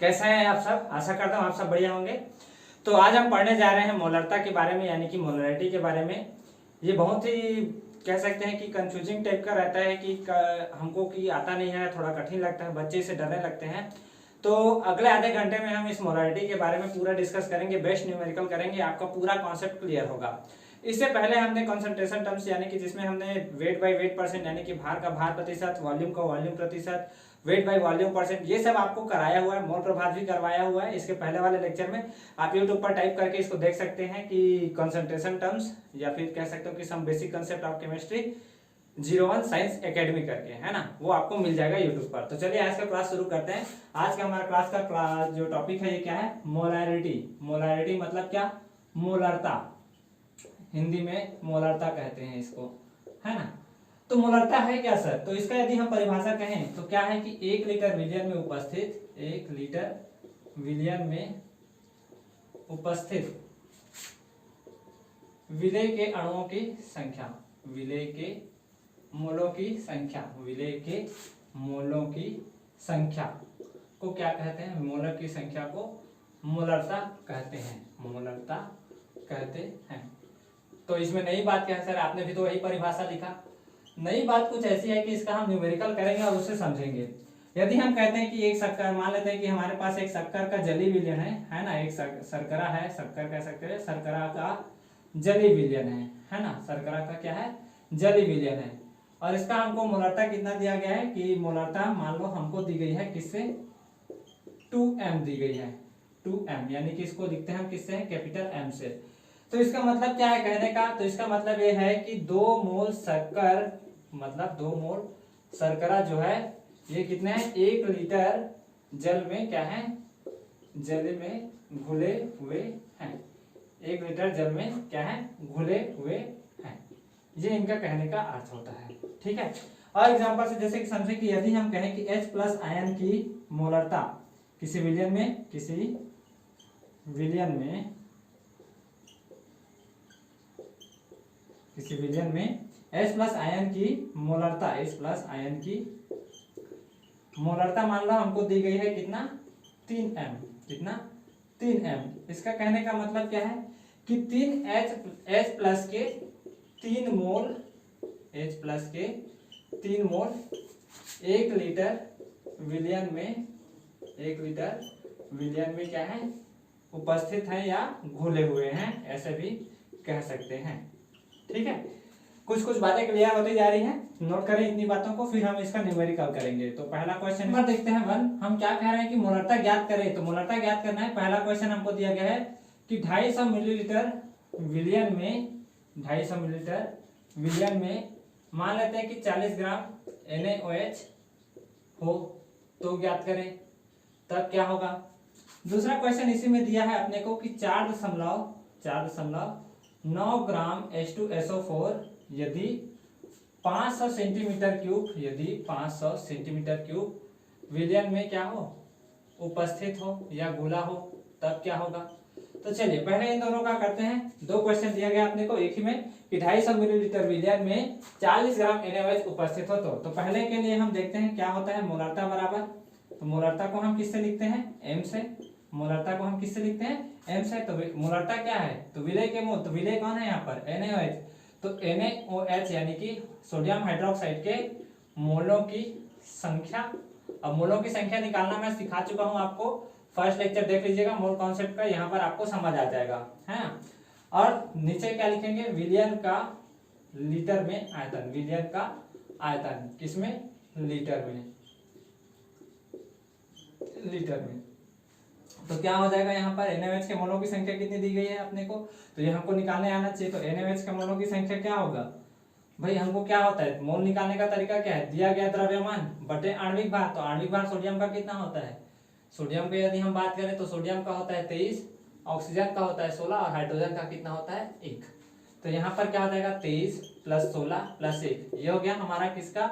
कैसे हैं आप सब। आशा करता हूँ आप सब बढ़िया होंगे। तो आज हम पढ़ने जा रहे हैं मोलरता के बारे में, यानी कि मोलरिटी के बारे में। ये बहुत ही कह सकते हैं कि कंफ्यूजिंग टाइप का रहता है कि हमको कि आता नहीं है, थोड़ा कठिन लगता है, बच्चे इसे डरने लगते हैं। तो अगले आधे घंटे में हम इस मोलरिटी के बारे में पूरा डिस्कस करेंगे, बेस्ट न्यूमेरिकल करेंगे, आपका पूरा कॉन्सेप्ट क्लियर होगा। इससे पहले हमने कंसंट्रेशन टर्म्स यानी कि जिसमें हमने वेट बाय वेट परसेंट यानी कि भार का भार प्रतिशत, वॉल्यूम का वॉल्यूम प्रतिशत, वेट बाय वॉल्यूम परसेंट, ये सब आपको कराया हुआ है। मोल प्रभाव भी करवाया हुआ है इसके पहले वाले लेक्चर में। आप यूट्यूब पर टाइप करके इसको देख सकते हैं कि कंसंट्रेशन टर्म्स या फिर कह सकते हो कि some basic concept of chemistry 01 Science Academy करके, है ना, वो आपको मिल जाएगा यूट्यूब पर। तो चलिए आज का क्लास शुरू करते हैं। आज का हमारा क्लास का जो टॉपिक है ये क्या है, मोलरिटी। मोलरिटी मतलब क्या, मोलरता, हिंदी में मोलरता कहते हैं इसको, है ना। तो मोलरता है क्या सर, तो इसका यदि हम परिभाषा कहें तो क्या है कि 1 लीटर विलयन में उपस्थित, 1 लीटर विलयन में उपस्थित विलेय के अणुओं की संख्या, विलेय के मोलों की संख्या, विलेय के मोलों की संख्या को क्या कहते हैं, मोलर की संख्या को मोलरता कहते हैं, मोलरता कहते हैं। तो इसमें नई बात क्या है सर, आपने भी तो वही परिभाषा लिखा। नई बात कुछ ऐसी है कि इसका हम न्यूमेरिकल करेंगे और उससे समझेंगे। यदि हम कहते हैं कि एक शक्कर, मान लेते हैं कि हमारे पास एक शक्कर का जली विलयन है ना, एक शर्करा है, शक्कर कह सकते हैं, शर्करा का जली विलयन है ना, शर्करा का क्या है, जली विलयन है। और इसका हमको मोलरता कितना दिया गया है कि मोलरता मान लो हमको दी गई है किससे, 2m दी गई है, 2m, यानी कि इसको लिखते हैं हम किससे, कैपिटल M से। तो इसका मतलब क्या है कहने का, तो इसका मतलब ये है कि 2 मोल शक्कर, मतलब 2 मोल शर्करा जो है ये कितने हैं, 1 लीटर जल में क्या है, जल में घुले हुए हैं, 1 लीटर जल में क्या है, घुले हुए हैं। ये इनका कहने का अर्थ होता है, ठीक है। और एग्जांपल से जैसे कि समझे कि यदि हम कहें कि H+ आयन की मोलरता किसी विलयन में, किसी विलयन में, किसी विलयन में H+ आयन की मोलरता, H+ आयन की मोलरता मान लो हमको दी गई है कितना, 3m, कितना, 3m। इसका कहने का मतलब क्या है कि 3H+ के 3 मोल, H+ के 3 मोल 1 लीटर विलयन में, 1 लीटर विलयन में क्या है, उपस्थित है या घुले हुए हैं, ऐसे भी कह सकते हैं, ठीक है। कुछ कुछ बातें क्लियर होती जा रही हैं, नोट करें इतनी बातों को, फिर हम इसका न्यूमेरिकल करेंगे। तो पहला क्वेश्चन नंबर देखते हैं 1। हम क्या कह रहे हैं कि मोलरता ज्ञात करें, तो मोलरता ज्ञात करना है। पहला क्वेश्चन हमको दिया गया है कि 250 मिलीलीटर विलयन में, 250 मिलीलीटर विलयन में मान लेते हैं कि 40 ग्राम NaOH हो, तो ज्ञात करें, तब क्या होगा। दूसरा क्वेश्चन इसी में दिया है अपने को कि 4.9 ग्राम H2SO4 यदि 500 सेंटीमीटर क्यूब, यदि 500 सेंटीमीटर क्यूब विलयन में क्या हो, उपस्थित हो या घुला हो, तब क्या होगा। तो चलिए पहले इन दोनों का करते हैं। 2 क्वेश्चन दिया गया अपने को एक ही में कि 250 मिलीलीटर विलयन में 40 ग्राम NaOH उपस्थित हो। तो पहले के लिए हम देखते हैं क्या होता है, मोलरता बराबर, तो मोलरता को हम किससे लिखते हैं, M से। मोलरता को हम किससे लिखते हैं, M से। तो मोलरता क्या है, तो विलेय के मोल, तो विलेय कौन है यहाँ पर, NaOH। तो NaOH यानी कि सोडियम हाइड्रोक्साइड के मोलों की संख्या। अब मोलों की संख्या निकालना मैं सिखा चुका हूं आपको, फर्स्ट लेक्चर देख लीजिएगा मोल कॉन्सेप्ट का, यहाँ पर आपको समझ आ जाएगा, है ना। और नीचे क्या लिखेंगे, विलयन का लीटर में आयतन, विलयन का आयतन किसमें, लीटर में, लीटर में। तो क्या हो जाएगा यहाँ पर, NaOH के मोलों की संख्या कितनी दी गई है अपने को, तो ये हमको निकालने आना चाहिए। तो NaOH के मोलों की संख्या क्या होगा भाई, हमको क्या होता है, मोल निकालने का तरीका क्या है, दिया गया द्रव्यमान बटे आणविक भार। तो आणविक भार सोडियम का कितना होता है, सोडियम का यदि हम बात करें तो सोडियम का होता है 23, ऑक्सीजन का होता है 16 और हाइड्रोजन का कितना होता है 1। तो यहाँ पर क्या हो जाएगा 23 + 16 + 1, ये हो गया हमारा किसका,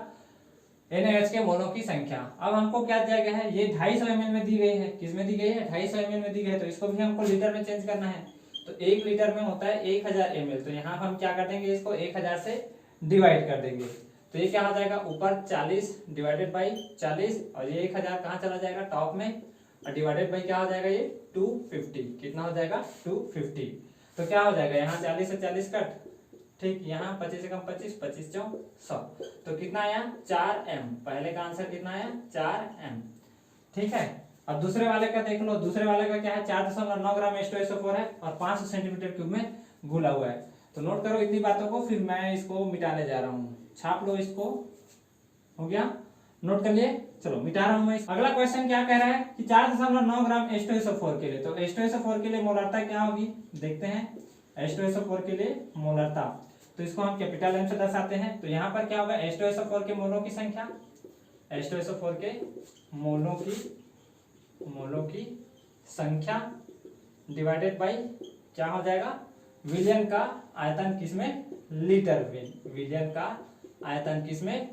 NaOH के मोलों की संख्या। अब हमको क्या दिया गया है, ये 250 ml में दी गई है, किसमें दी गई है, 250 ml में दी गई है। तो इसको भी हमको लीटर में चेंज करना है। तो 1 लीटर में होता है 1000 ml। तो यहाँ हम क्या कर देंगे, इसको 1000 से डिवाइड कर देंगे। तो ये क्या हो जाएगा, ऊपर 40 / 40 और ये 1000 कहाँ चला जाएगा, टॉप में, और डिवाइडेड बाई क्या हो जाएगा ये 250, कितना हो जाएगा 250। तो क्या हो जाएगा यहाँ 40 से 40 कट, ठीक, यहाँ 25 से कम 25, 25 चौं 100, तो कितना आया 4m। पहले का आंसर कितना आया 4m, ठीक है। अब दूसरे वाले का देख लो, दूसरे वाले का क्या है 4.9 ग्राम H2SO4 है और 500 सेंटीमीटर क्यूब में घुला हुआ है। तो नोट करो इतनी बातों को, फिर मैं इसको मिटाने जा रहा हूँ, छाप लो इसको, हो गया, नोट कर लिए, चलो मिटा रहा हूं मैं। अगला क्वेश्चन क्या कह रहा है कि 4.9 ग्राम H2SO4 के लिए, तो H2SO4 के लिए मोलरता क्या होगी, देखते हैं। H2SO4 के लिए मोलरता, तो इसको हम कैपिटल M से दर्शाते हैं। तो यहाँ पर क्या होगा H2SO4 के मोलों की संख्या, H2SO4 के मोलों की संख्या डिवाइडेड बाई क्या हो जाएगा, विलियन का आयतन किसमें, लीटर में, विलियन का आयतन किसमें,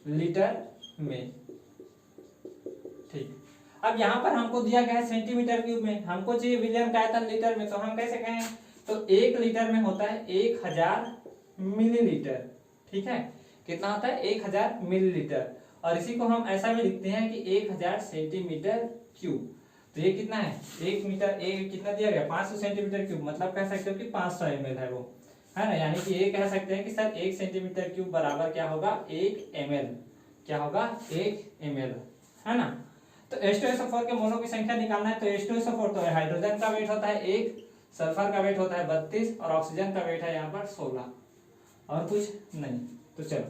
लीटर में, ठीक। अब यहाँ पर हमको दिया गया है सेंटीमीटर क्यूब में, हमको चाहिए विलियन का आयतन लीटर में, तो हम कैसे कहें, तो 1 लीटर में होता है 1000 मिलीलीटर, ठीक है, कितना होता है 1000 मिलीलीटर। और इसी को हम ऐसा भी लिखते हैं कि 1000 सेंटीमीटर क्यूब। तो ये कितना है 1 मीटर, एक कितना दिया गया 500 सेंटीमीटर क्यूब, मतलब कह सकते हो कि 500 ml है वो, है ना, यानी कि ये कह सकते हैं कि सर 1 सेंटीमीटर क्यूब बराबर क्या होगा 1 ml, क्या होगा 1 ml, है ना। तो H2SO4 के मोलों की संख्या निकालना है। तो H2SO4 तो हाइड्रोजन का वेट होता है 1, सल्फर का वेट होता है 32 और ऑक्सीजन का वेट है यहाँ पर 16, और कुछ नहीं। तो चलो,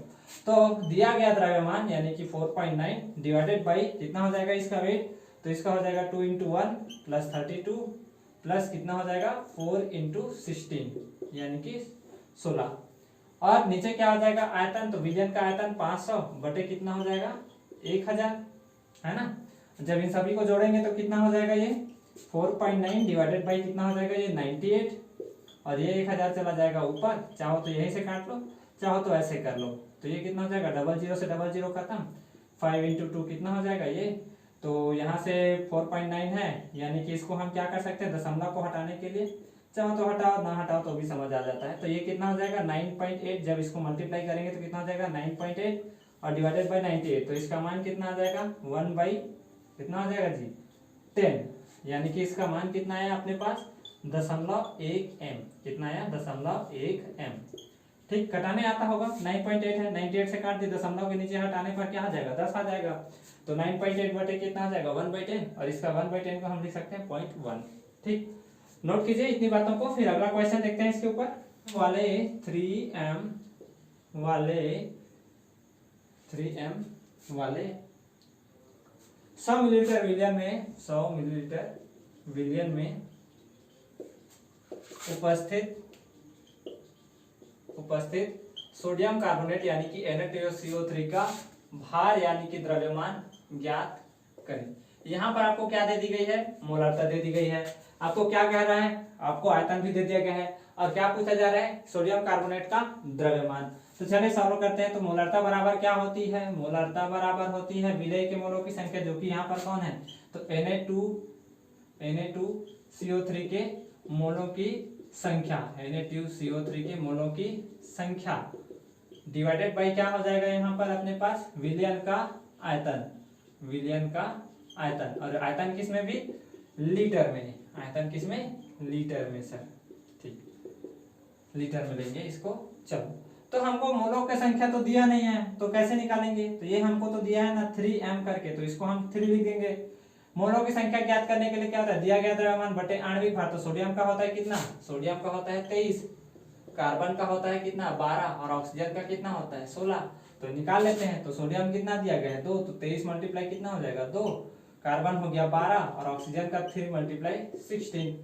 तो दिया गया द्रव्यमान यानी कि 4.9 डिवाइडेड बाई कितना हो जाएगा इसका वेट, तो इसका हो जाएगा 2 × 1 प्लस 32 प्लस कितना हो जाएगा 4 × 16 यानी कि 16, और नीचे क्या हो जाएगा आयतन, तो विलियन का आयतन 500 बटे कितना हो जाएगा 1000, है ना। जब इन सभी को जोड़ेंगे तो कितना हो जाएगा ये 4.9 डिवाइडेड बाई कितना हो जाएगा ये 98, और ये 1000 चला जाएगा ऊपर, चाहो तो यहीं से काट लो, चाहो तो ऐसे कर लो। तो ये कितना हो जाएगा 00 से 00 खत्म, 5 × 2 कितना हो जाएगा ये, तो यहाँ से 4.9 है, यानी कि इसको हम क्या कर सकते हैं दशमलव को हटाने के लिए, चाहो तो हटाओ ना हटाओ तो भी समझ आ जाता है। तो ये कितना हो जाएगा 9.8, जब इसको मल्टीप्लाई करेंगे तो कितना हो जाएगा 9.8 और डिवाइडेड बाई 98, तो इसका मान कितना आ जाएगा 1 बाई कितना हो जाएगा जी 10, यानी कि इसका मान कितना आया अपने पास 0.1 m, कितना आया 0.1 m, ठीक। कटाने आता होगा 9.8 है, 98 से काट दी, दशमलव के नीचे हटाने पर क्या आ जाएगा 10 आ जाएगा, तो 9.8 बटे कितना आ जाएगा 1/10, और इसका 1/10 को हम लिख सकते हैं 0.1, ठीक। नोट कीजिए इतनी बातों को। फिर अगला क्वेश्चन देखते हैं इसके ऊपर, वाले 3m वाले 100 मिलीलीटर विलियन में 100 मिलीलीटर विलियन में उपस्थित सोडियम कार्बोनेट यानी कि Na2CO3 का भार यानी कि द्रव्यमान ज्ञात करें। यहाँ पर आपको क्या दे दी गई है, मोलरता दे दी गई है, आपको क्या कह रहा है, आपको आयतन भी दे दिया गया है, और क्या पूछा जा रहा है सोडियम कार्बोनेट का द्रव्यमान। तो चलिए सॉल्व करते हैं। तो मोलरता बराबर क्या होती है, मोलरता बराबर होती है विलेय के मोलों की संख्या, जो कि यहाँ पर कौन है, तो Na2CO3 के मोलों की संख्या, Na2CO3 के मोलों की संख्या डिवाइडेड बाई क्या हो जाएगा यहाँ पर अपने पास विलियन का आयतन, विलियन का आयतन, और आयतन किस में भी लीटर में, आयतन किस में लीटर में सर, ठीक, लीटर में लेंगे इसको। चलो, तो हमको मोलों की संख्या तो दिया नहीं है, तो कैसे निकालेंगे, तो ये हमको तो दिया है ना 3m करके, तो इसको हम 3 लिख देंगे। मोलों की संख्या ज्ञात करने के लिए क्या होता है, दिया गया द्रव्यमान बटे आणविक भार, तो सोडियम का होता है कितना, सोडियम का होता है 23, कार्बन का होता है कितना 12, और ऑक्सीजन का कितना होता है 16, तो निकाल लेते हैं। तो सोडियम कितना दिया गया है 2, तो 23 मल्टीप्लाई कितना हो जाएगा 2, कार्बन हो गया 12 और ऑक्सीजन का 3 मल्टीप्लाई 16,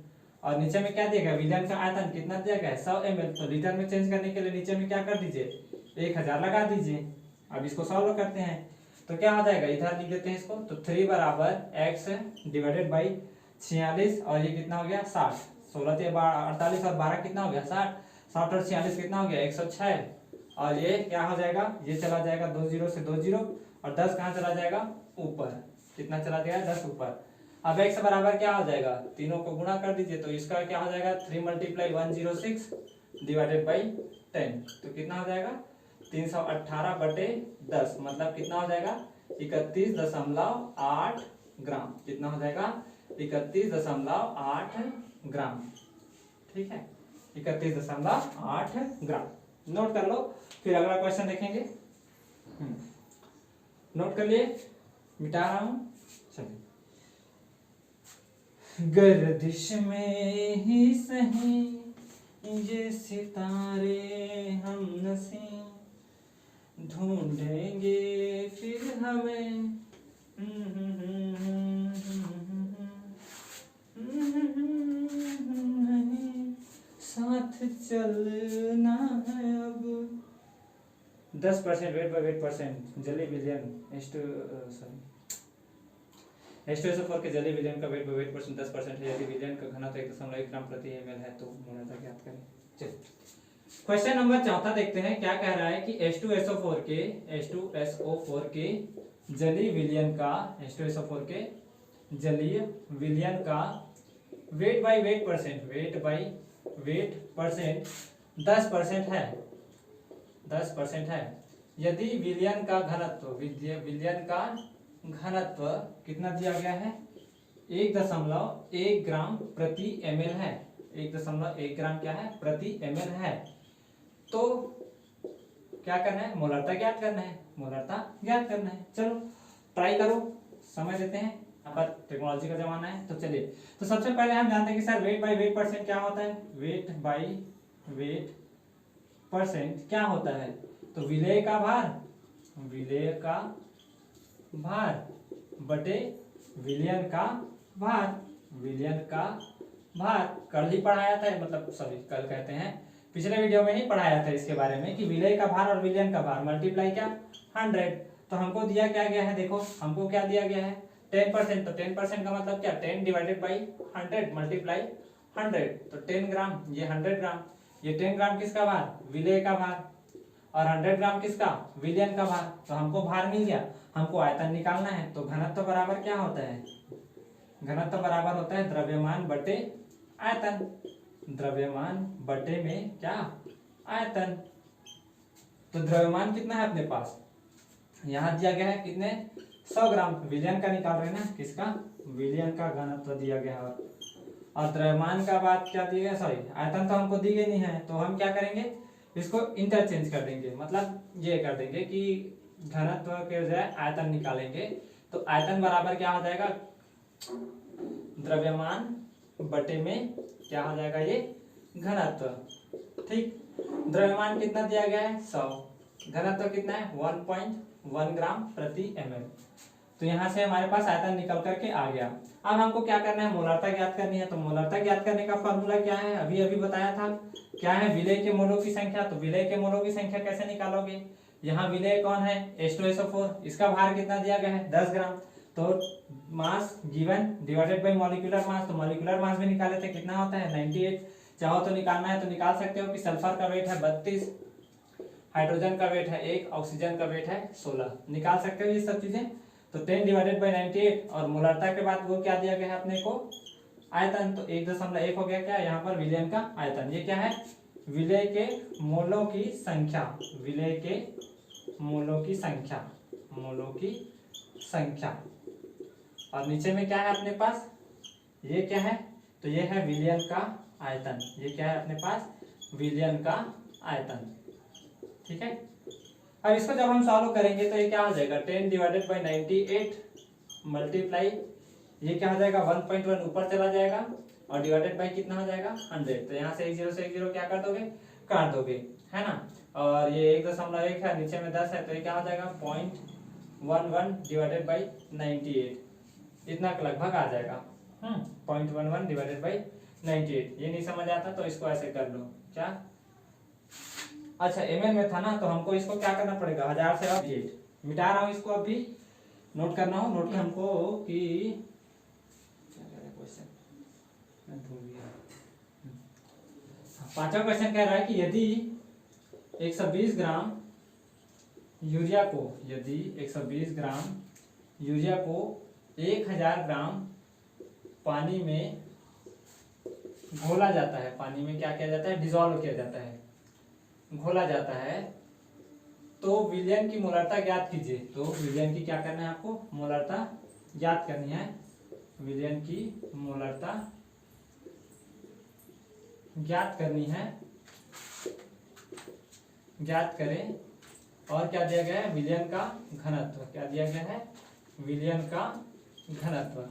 और नीचे में क्या दिया गया विलियन का आयतन कितना दिया गया है 100 ml, तो लीटर में चेंज करने के लिए नीचे में क्या कर दीजिए 1000 लगा दीजिए। अब इसको सॉल्व करते हैं तो क्या हो जाएगा, इधर लिख देते हैं इसको, तो 3 बराबर x डिवाइडेड बाई 46, और ये कितना हो गया 60, 16 से 48 और 12 कितना हो गया 60, 60 और 46 कितना हो गया 106, और ये क्या हो जाएगा, ये चला जाएगा 2 0 से 2 0, और 10 कहाँ चला जाएगा ऊपर, कितना चला जाएगा 10 ऊपर। अब x बराबर क्या हो जाएगा, तीनों को गुणा कर दीजिए, तो इसका क्या हो जाएगा 3 मल्टीप्लाई 106 डिवाइडेड बाई 10, तो कितना हो जाएगा 318 बटे 10, मतलब कितना हो जाएगा 31.8 ग्राम। कितना हो जाएगा? 31.8 ग्राम। ठीक है, 31.8 ग्राम। नोट कर लो, फिर अगला क्वेश्चन देखेंगे। नोट कर लिए, मिटा रहा हूं। चलिए, गर्दिश में ही सही ये सितारे हम नसी, ढूंढेंगे फिर हमें साथ चलना है अब। 10% वेट बाय वेट परसेंट जली विलियन H2SO4 के जली विलियन का वेट बाय वेट परसेंट 10% है। यदि विलियन का घनत्व 1.1 ग्राम प्रति ml है तो मोलरता ज्ञात करें। चलिए, क्वेश्चन नंबर 4 देखते हैं। क्या कह रहा है कि H2SO4 के जलीय विलयन का H2SO4 के जलीय विलयन का वेट बाय वेट परसेंट 10% है। 10% है। यदि विलयन का घनत्व कितना दिया गया है? 1.1 ग्राम प्रति ml है। 1.1 ग्राम क्या है? प्रति ml है। तो क्या करना है? मोलरता ज्ञात करना है। मोलरता ज्ञात करना है। चलो ट्राई करो, समय देते हैं। यहाँ पर टेक्नोलॉजी का जमाना है। तो चलिए, तो सबसे पहले हम जानते हैं कि sir weight by weight percent क्या होता है? वेट बाय वेट परसेंट क्या होता है? तो विलेय का भार बटे विलयन का भार। कल ही पढ़ाया था, मतलब सॉरी कल कहते हैं, पिछले वीडियो में ही पढ़ाया था इसके बारे में कि विलेय का भार और विलयन का भार मल्टीप्लाई क्या 100। तो हमको दिया क्या गया है? देखो हमको क्या दिया गया है? 10%। तो 10% का मतलब क्या? 10 डिवाइडेड बाई 100 मल्टीप्लाई 100। तो 10 ग्राम, ये 100 ग्राम। ये 10 ग्राम किसका भार? विलेय का भार। और 100 ग्राम किसका? विलयन का भार। तो हमको भार मिल गया, हमको आयतन निकालना है। तो घनत्व बराबर क्या होता है? घनत्व बराबर होता है द्रव्यमान बटे आयतन। द्रव्यमान बटे में क्या? आयतन। तो द्रव्यमान कितना है अपने पास? यहां दिया गया है कितने? 100 ग्राम। विलयन का निकाल रहे हैं ना, किसका? विलयन का घनत्व दिया गया है। और द्रव्यमान का बात क्या दिया गया? सॉरी, आयतन तो हमको दी गई नहीं है। तो हम क्या करेंगे? इसको इंटरचेंज कर देंगे, मतलब ये कर देंगे कि घनत्व के बजाय आयतन निकालेंगे। तो आयतन बराबर क्या हो जाएगा? द्रव्यमान बटे में क्या हो जाएगा? ये घनत्व। ठीक, द्रव्यमान कितना दिया गया है? 100। घनत्व कितना है? 1.1 ग्राम प्रति ml। तो यहाँ से हमारे पास आयतन निकल करके आ गया। अब हमको क्या करना है? मोलरता ज्ञात करनी है। तो मोलरता ज्ञात करने का फॉर्मूला क्या है? अभी अभी बताया था। क्या है? विलेय के मोलों की संख्या। तो विलेय के मोलों की संख्या कैसे निकालोगे? यहाँ विलेय कौन है? H2SO4। इसका भार कितना दिया गया है? 10 ग्राम। तो mass given divided by molecular mass. तो मॉलिक्यूलर मास भी निकाले थे, कितना होता है? 98। चाहो तो निकालना है तो निकाल सकते हो कि सल्फर का वेट है 32, हाइड्रोजन का वेट है 1, ऑक्सीजन का वेट है 16। निकाल सकते हो ये सब चीजें। तो 10 डिवाइडेड बाई 98 और मोलरता के बाद वो क्या दिया गया है अपने को? आयतन। तो 1.1 हो गया क्या यहाँ पर? विलयन का आयतन। ये क्या है? विलेय के मोलों की संख्या। विलेय के मोलों की संख्या। और नीचे में क्या है अपने पास? ये क्या है? तो ये है विलयन का आयतन। ये क्या है अपने पास? विलयन का आयतन। ठीक है, अब इसको जब हम सॉल्व करेंगे तो ये क्या हो जाएगा? 10 डिवाइडेड बाई 98 मल्टीप्लाई, ये क्या हो जाएगा? 1.1 ऊपर चला जाएगा और डिवाइडेड बाई कितना हो जाएगा? 100। तो यहाँ से एक जीरो क्या कर दोगे? काट दोगे, है ना। और ये 1.1 है, नीचे में 10 है, तो ये क्या हो जाएगा? 0.11 डिवाइडेड बाई 98। इतना लगभग आ जाएगा। 0.11 डिवाइडेड बाई 98। ये नहीं समझ आता तो इसको ऐसे कर लो। क्या? अच्छा, ml में था ना, तो हमको इसको क्या करना पड़ेगा? 1000 से 8 मिटा रहा हूँ इसको। अभी नोट करना हो, नोट कर हमको कि पांचवा क्वेश्चन कह रहा है कि यदि 120 ग्राम यूरिया को 1000 ग्राम पानी में घोला जाता है। पानी में क्या किया जाता है? डिसॉल्व किया जाता है, घोला जाता है। तो विलयन की मोलरता ज्ञात कीजिए। तो विलयन की क्या करना है आपको? मोलरता ज्ञात करनी है, विलयन की मोलरता ज्ञात करनी है, ज्ञात करें। और क्या दिया गया है, विलयन का घनत्व। क्या दिया गया है, विलयन का घनत्व।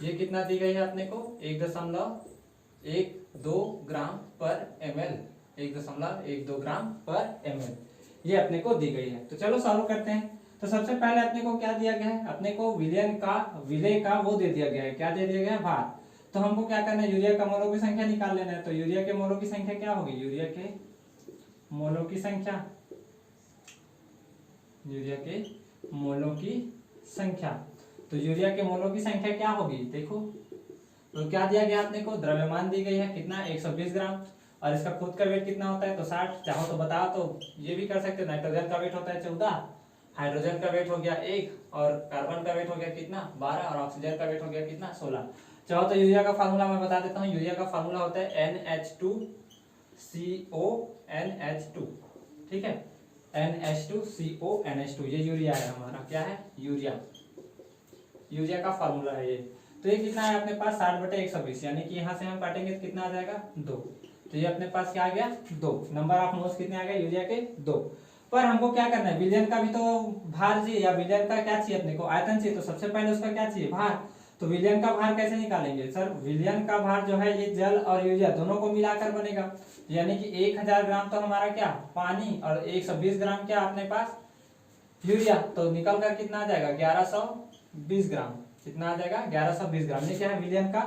ये कितना दी गई है अपने को, 1.12 ग्राम पर ml, 1.12 ग्राम पर ml ये अपने को दी गई है। तो चलो सॉल्व करते हैं। तो सबसे पहले अपने को क्या दिया गया है, अपने को विलय का वो दे दिया गया है, क्या दे दिया गया है, भार। तो हमको क्या करना है, यूरिया का मोलों की संख्या निकाल लेना है। तो यूरिया के मोलों की संख्या क्या होगी, यूरिया के मोलों की संख्या, यूरिया के मोलों की संख्या। तो यूरिया के मोलों की संख्या क्या होगी, देखो तो क्या दिया गया अपने को, द्रव्यमान दी गई है कितना, 120 ग्राम। और इसका खुद का वेट कितना होता है, तो 60। चाहो तो बताओ, तो ये भी कर सकते हो। नाइट्रोजन का वेट होता है 14, हाइड्रोजन का वेट हो गया 1, और कार्बन का वेट हो गया कितना, 12, और ऑक्सीजन का वेट हो गया कितना, 16। चाहो तो यूरिया का फार्मूला मैं बता देता हूँ। यूरिया का फार्मूला होता है NH2CONH2, ठीक है, NH2CONH2, ये यूरिया है हमारा, क्या है, यूरिया का फार्मूला है ये। तो ये कितना है अपने पास, 60/120, यानी कि यहाँ से हम काटेंगे तो कितना आ जाएगा, 2। तो ये अपने पास क्या आ गया, 2। नंबर ऑफ मोल्स कितने आ गए यूरिया के, 2। पर हमको क्या करना है, विलयन का भी तो भार चाहिए, या विलयन का क्या चाहिए अपने को, आयतन चाहिए। तो सबसे पहले उसका क्या चाहिए, भार। तो विलयन का भार कैसे निकालेंगे सर, विलयन का भार जो है ये जल और यूरिया दोनों को मिलाकर बनेगा। यानी कि 1000 ग्राम तो हमारा क्या, पानी, और 120 ग्राम क्या अपने पास, यूरिया। तो निकल कर कितना आ जाएगा, 1120 ग्राम। कितना आ जाएगा, 1120 ग्राम। ये क्या है, विलयन का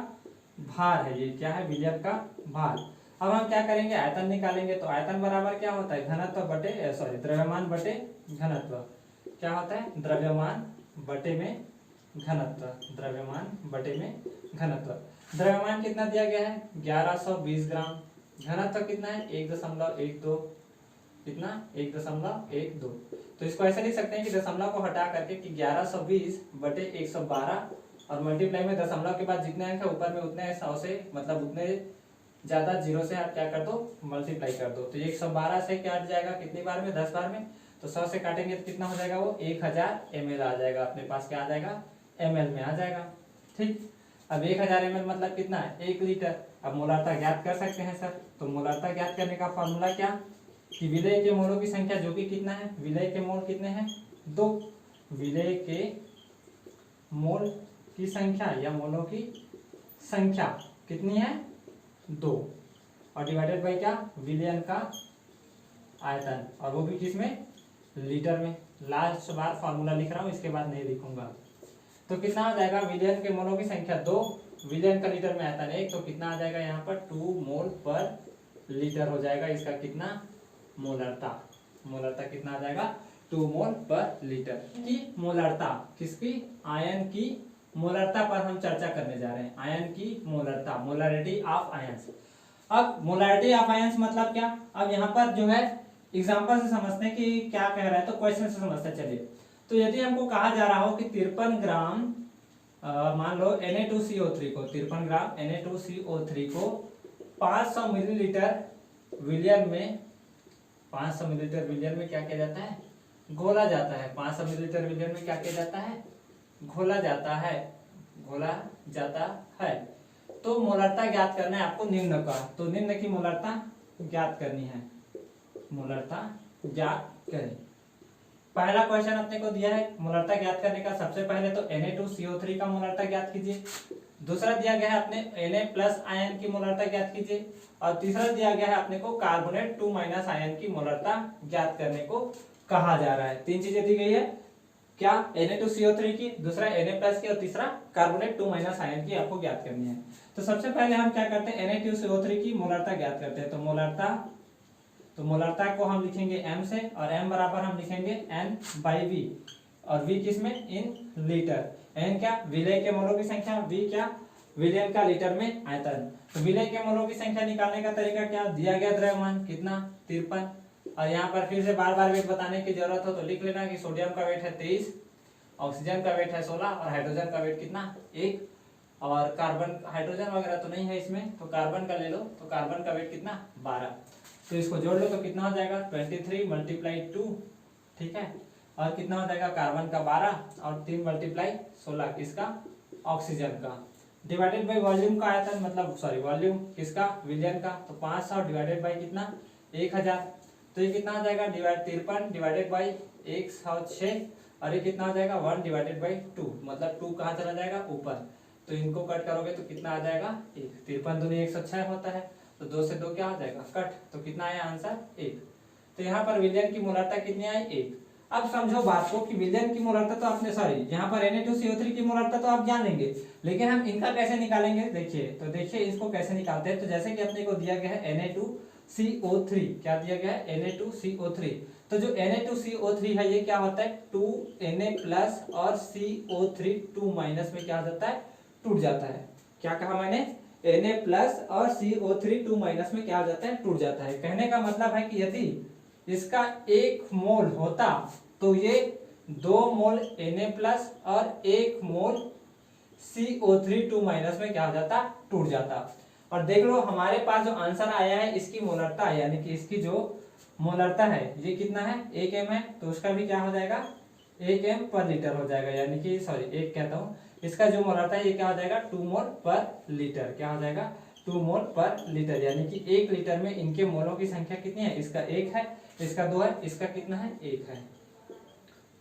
भार है, ये क्या है, विलयन का भार। अब हम क्या करेंगे, आयतन निकालेंगे। तो आयतन बराबर क्या होता है, घनत्व बटे द्रव्यमान बटे घनत्व। क्या होता है, द्रव्यमान बटे में घनत्व, द्रव्यमान बटे में घनत्व। द्रव्यमान कितना दिया गया है, 1120 ग्राम। घनत्व कितना है, 1.12, कितना, 1.12। तो इसको ऐसे लिख सकते हैं कि दशमलव को हटा करके कि 1120/112, और मल्टीप्लाई में दशमलव के बाद जितने अंक है ऊपर में उतने 100 से, मतलब उतने ज्यादा जीरो से आप क्या कर दो, मल्टीप्लाई कर दो। तो 112 से क्या जाएगा, कितनी बार में, 10 बार में। तो 100 से काटेंगे तो कितना हो जाएगा, वो 1000 ml आ जाएगा अपने पास। क्या आ जाएगा, ml में आ जाएगा, ठीक। अब 1000 ml मतलब कितना है, 1 लीटर। अब मोलारता ज्ञात कर सकते हैं सर। तो मोलारता ज्ञात करने का फॉर्मूला क्या, कि विलय के मोलों की संख्या जो कि कितना है, विलय के मोल कितने हैं, 2। विलय के मोल की संख्या या मोलों की संख्या कितनी है, 2, और डिवाइडेड बाय क्या, विलयन का आयतन, और वो भी किसमें, लीटर में। लास्ट बार फॉर्मूला लिख रहा हूँ, इसके बाद नहीं लिखूंगा। तो कितना आ जाएगा, विलयन के मोलों की संख्या 2, विलयन का लीटर में आयतन 1। तो कितना आ जाएगा यहाँ पर, 2 मोल पर लीटर हो जाएगा इसका कितना, मोलरता। मोलरता कितना आ जाएगा, 2 मोल पर लीटर की मोलरता। किसकी, आयन की मोलरता पर हम चर्चा करने जा रहे हैं। आयन की मोलरता, मोलरिटी ऑफ आयंस। अब मोलरिटी ऑफ आयंस मतलब क्या, अब यहाँ पर जो है एग्जांपल से समझते हैं कि क्या कह रहा है, तो क्वेश्चन से समझते हैं। चलिए, तो यदि हमको कहा जा रहा हो कि 53 ग्राम मान लो Na2CO3 को, 53 ग्राम Na2CO3 को 500 मिलीलीटर विलयन में, 500 मिलीलीटर विलयन में क्या किया जाता है, घोला जाता है। 500 मिलीलीटर विलयन में क्या किया जाता है, घोला जाता है, घोला जाता है। तो मोलरता ज्ञात करना है आपको निम्न का। तो निम्न की मोलरता ज्ञात करनी है, मोलरता ज्ञात करें। पहला क्वेश्चन अपने को दिया है मोलरता ज्ञात करने का। सबसे पहले तो Na2CO3 का मोलरता ज्ञात कीजिए। दूसरा दिया गया है अपने Na+ आयन की मोलरता ज्ञात कीजिए। और तीसरा दिया गया है अपने को कार्बोनेट 2- आयन की मोलरता ज्ञात करने को कहा जा रहा है। 3 चीजें दी गई है, क्या, Na2CO3 की, दूसरा Na+ की, और तीसरा कार्बोनेट 2- आयन की आपको ज्ञात करनी है। तो सबसे पहले हम क्या करते हैं, Na2CO3 की मोलरता ज्ञात करते हैं। तो मोलरता को हम लिखेंगे m से, और m बराबर हम लिखेंगे N/V, और V किसमें, इन लीटर। n क्या, विलय के मोलों की संख्या, V क्या, विलयन का लीटर में आयतन। तो विलय के मोलों की संख्या निकालने का तरीका क्या, दिया गया द्रव्यमान कितना, 53। और यहाँ पर फिर से बार बार वेट बताने की जरूरत हो तो लिख लेना कि सोडियम का वेट है 23, ऑक्सीजन का वेट है 16, और हाइड्रोजन का वेट कितना, 1। और कार्बन, हाइड्रोजन वगैरह तो नहीं है इसमें, तो कार्बन का ले लो। तो कार्बन का वेट कितना, 12। तो इसको जोड़ लो तो कितना हो जाएगा, 23 × 2, ठीक है। और कितना हो जाएगा कार्बन का 12 और 3 मल्टीप्लाई 16 किसका ऑक्सीजन का, डिवाइडेड बाई वॉल्यूम का आयतन मतलब सॉरी वॉल्यूम किसका विलियन का, तो 500 डिवाइडेड बाई कितना 1000, तो ये कितना हो जाएगा 53 डिवाइडेड बाई 106 और ये कितना हो जाएगा 1 डिवाइडेड बाई 2 मतलब 2 कहाँ चला जाएगा ऊपर, तो इनको कट करोगे तो कितना आ जाएगा 1, 53 दूनी 106 होता है तो 2 से 2 क्या हो जाएगा कट, तो कितना आया आंसर 1। तो यहाँ पर विलियन की मोलारिटी कितनी आई 1। अब समझो बात को कि विलियन की मोलारिटी तो आपने सॉरी यहाँ पर Na2CO3 की मोलारिटी तो आप जान लेंगे, लेकिन हम इनका कैसे निकालेंगे देखिए, तो देखिए इसको कैसे निकालते हैं। तो जैसे कि अपने को दिया गया है Na2CO3, क्या दिया गया है Na2CO3, तो जो Na2CO3 है ये क्या होता है 2Na प्लस और CO3 2 माइनस में क्या हो जाता है टूट जाता है। क्या कहा मैंने Na प्लस और CO3 2 माइनस में क्या हो जाता है टूट जाता है। कहने का मतलब है कि यदि इसका 1 मोल होता तो ये 2 मोल Na प्लस और 1 मोल CO3 2 माइनस में क्या हो जाता टूट जाता। और देख लो हमारे पास जो आंसर आया है इसकी मोलरता है यानी कि इसकी जो मोलरता है ये कितना है 1 m है, तो उसका भी क्या हो जाएगा 1 m पर लीटर हो जाएगा, यानी कि सॉरी 1 कहता हूँ, इसका जो मोलरता है ये क्या हो जाएगा 2 मोल पर लीटर, क्या हो जाएगा 2 मोल पर लीटर, यानी कि 1 लीटर में इनके मोलों की संख्या कितनी है, इसका 1 है, इसका 2 है, इसका कितना है 1 है।